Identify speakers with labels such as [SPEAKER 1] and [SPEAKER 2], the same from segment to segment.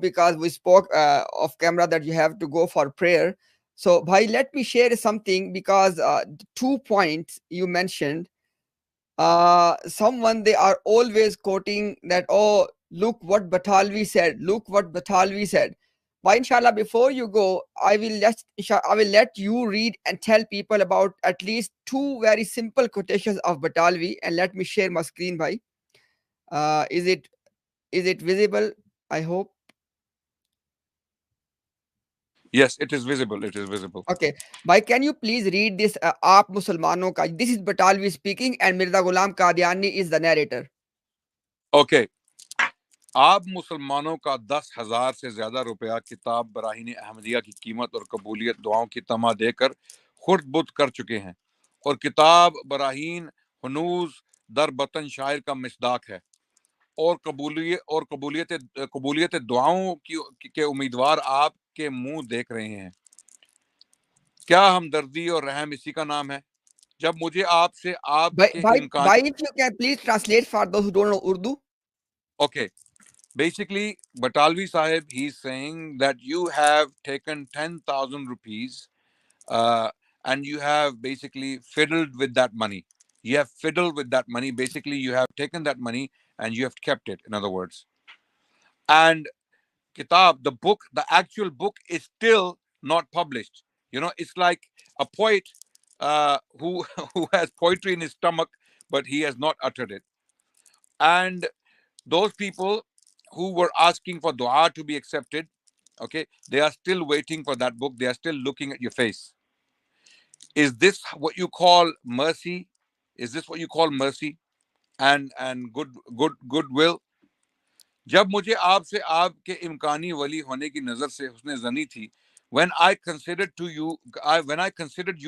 [SPEAKER 1] because we spoke off camera that you have to go for prayer. So, bhai, let me share something because 2 points you mentioned. Someone they are always quoting that, oh, look what Batalvi said, look what Batalvi said. But inshallah, before you go, I will let you read and tell people about at least two very simple quotations of Batalvi, and let me share my screen by. Is it visible? I hope.
[SPEAKER 2] Yes, it is visible. It is visible.
[SPEAKER 1] Okay. Bhai, can you please read this? Aap Musalmanon ka. This is Batalvi speaking, and Mirza Ghulam Qadiani is the narrator.
[SPEAKER 2] Okay. आप मुसलमानों का 10,000 से ज्यादा रुपया किताब बराहीन अहमदिया की कीमत और कबूलियत दुआओं की तमा देकर खुर्द बुद कर चुके हैं, और किताब बराहीन हनूज दर बतन शायर का मिसदाक है, और कबूलियत दुआओं के उम्मीदवार आपके मुंह देख रहे हैं। क्या हमदर्दी और रहम इसी का नाम है? जब मुझे आपसे आपके इम्कान
[SPEAKER 1] If you can please translate for those who don't know Urdu.
[SPEAKER 2] Okay, basically Batalvi Sahib, he's saying that you have taken 10,000 rupees, and you have basically fiddled with that money. You have fiddled with that money. Basically, you have taken that money and you have kept it, in other words. And Kitab, the book, the actual book is still not published. You know, it's like a poet who who has poetry in his stomach, but he has not uttered it. And those people who were asking for dua to be accepted, okay, they are still waiting for that book. They are still looking at your face. Is this what you call mercy? Is this what you call mercy and goodwill? जब मुझे आपसे आपके इम्कानी वली होने की नजर से हुस्न जनी थी, when I considered you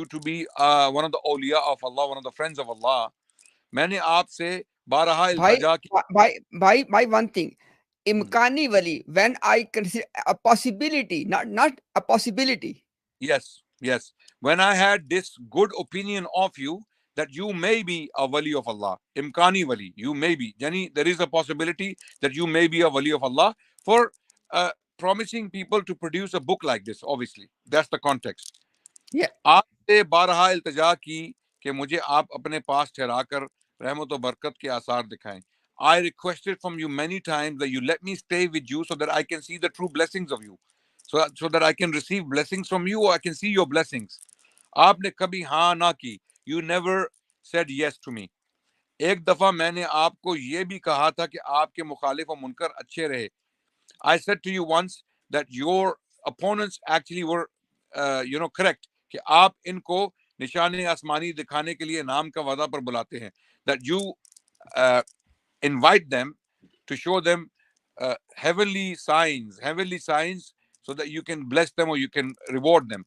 [SPEAKER 2] to be one of the awliya of Allah, one of the friends of Allah, मैंने आपसे बारहा
[SPEAKER 1] Bhai,
[SPEAKER 2] इल्तजा की.
[SPEAKER 1] by one thing.
[SPEAKER 2] Hmm.
[SPEAKER 1] Imkani wali, when I consider a possibility, not a possibility.
[SPEAKER 2] Yes. When I had this good opinion of you that you may be a wali of Allah, imkani wali, you may be. Yani, there is a possibility that you may be a wali of Allah for promising people to produce a book like this. Obviously, that's the context.
[SPEAKER 1] Yeah.
[SPEAKER 2] आपसे बारहा इल्तजा की कि मुझे आप अपने पास ठहराकर रहमत व बरकत के आसार दिखाएं. I requested from you many times that you let me stay with you so that I can see the true blessings of you, so that I can receive blessings from you, or I can see your blessings. आपने कभी हाँ ना की. You never said yes to me. एक दफा मैंने आपको ये भी कहा था कि आपके मुखालिफ और मुनकर अच्छे रहे. I said to you once that your opponents actually were, correct. कि आप इनको निशाने आसमानी दिखाने के लिए नाम का वादा पर बुलाते हैं. That you uh, invite them to show them heavenly signs, so that you can bless them or you can reward them.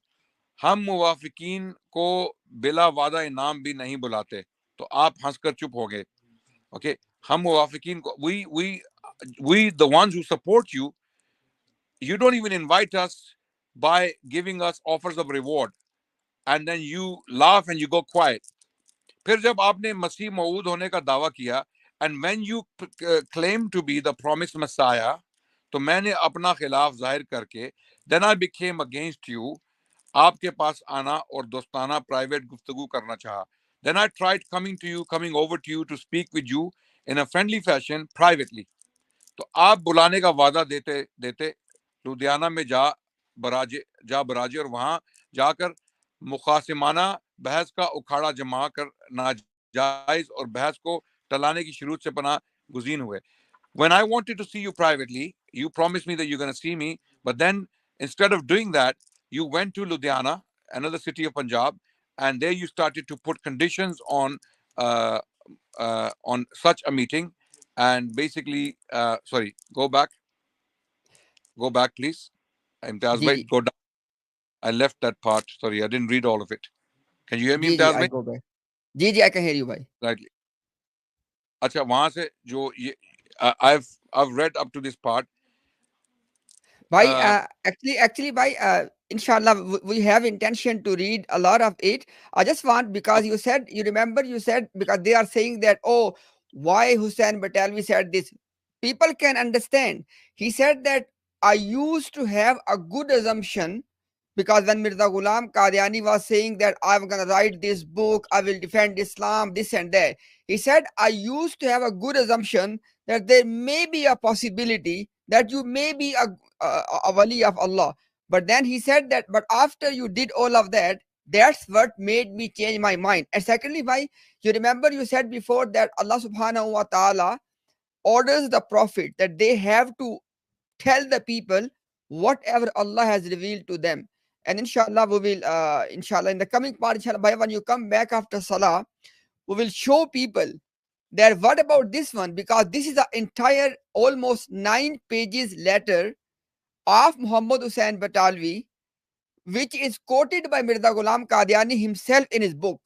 [SPEAKER 2] हम मुवाफिकीन को बिला वादा इनाम भी नहीं बुलाते. तो आप हंसकर चुप हो गए. Okay, हम मुवाफिकीन को, we the ones who support you, you don't even invite us by giving us offers of reward, and then you laugh and you go quiet. फिर जब आपने मसीह मऊद होने का दावा किया, and when you claim to be the promised Messiah, तो मैंने अपना खिलाफ जाहिर करके, then I became against you, आपके पास आना और दोस्ताना प्राइवेट गुफ्तगू करना चाहा. Then I tried coming over to you to speak with you in a friendly fashion privately. तो आप बुलाने का वादा देते देते लुधियाना में बराजे और वहां जाकर मुखासिमाना बहस का उखाड़ा जमा कर नाजायज और बहस को टलाने की शुरू से पना गुजीन हुए. When I wanted to see you privately, you promised me that you're going to see me, but then instead of doing that, you went to Ludhiana, another city of Punjab, and there you started to put conditions uh, on such a meeting, and basically, sorry, go back, please. Imtiaz
[SPEAKER 1] Ji
[SPEAKER 2] bhai,
[SPEAKER 1] ji.
[SPEAKER 2] go down. I left that part. Sorry, I didn't read all of it. Can you hear me,
[SPEAKER 1] Ji ji.
[SPEAKER 2] Imtiaz
[SPEAKER 1] I
[SPEAKER 2] bhai?
[SPEAKER 1] go back. Ji ji. I can hear you, bhai.
[SPEAKER 2] Rightly. अच्छा, वहां से जो ये I've read up to this part.
[SPEAKER 1] Bhai,
[SPEAKER 2] Uh,
[SPEAKER 1] actually, bhai, inshallah, we have intention to read a lot of it. I just want, because you remember, you said, because they are saying that, oh, why Hussein Batalvi said this. People can understand. He said that I used to have a good assumption, because when Mirza Ghulam Qadiani was saying that I'm going to write this book, I will defend Islam, this and that, he said, I used to have a good assumption that there may be a possibility that you may be a wali of Allah. But then he said that, but after you did all of that, that's what made me change my mind. And secondly, why? You remember you said before that Allah subhanahu wa ta'ala orders the prophet that they have to tell the people whatever Allah has revealed to them. And inshallah, we will, inshallah, in the coming part, inshallah, when you come back after Salah, we will show people that what about this one? Because this is the entire almost 9 pages letter of Muhammad Hussain Batalvi, which is quoted by Mirza Ghulam Qadiani himself in his book.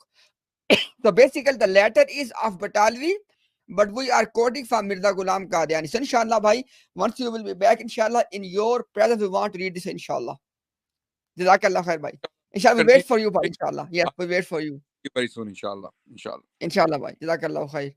[SPEAKER 1] So basically, the letter is of Batalvi, but we are quoting from Mirza Ghulam Qadiani. So inshallah, bhai, once you will be back, inshallah, in your presence, we want to read this, inshallah. Jazakallah khair, bhai. Inshallah, we wait for you, bhai, inshallah. Yes, we wait for you.
[SPEAKER 2] Very soon, inshallah. Inshallah.
[SPEAKER 1] Inshallah, bhai. Jazakallah khair.